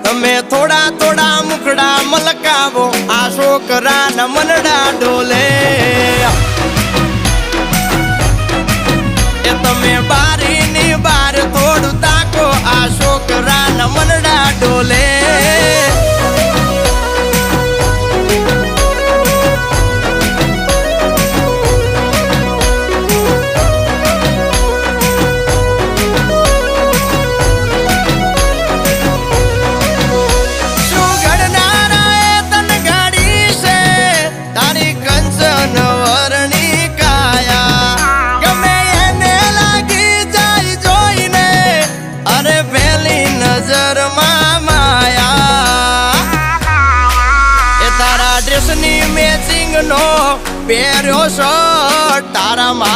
તમે થોડા થોડા મુખડા મલકાવો આ છોકરાના મનડા ડોલે એ તમે બારીની બાર થોડું તાકો આ છોકરાના મનડા ડોલે મેચિંગ નો પહેર્યો શર્ટ તારા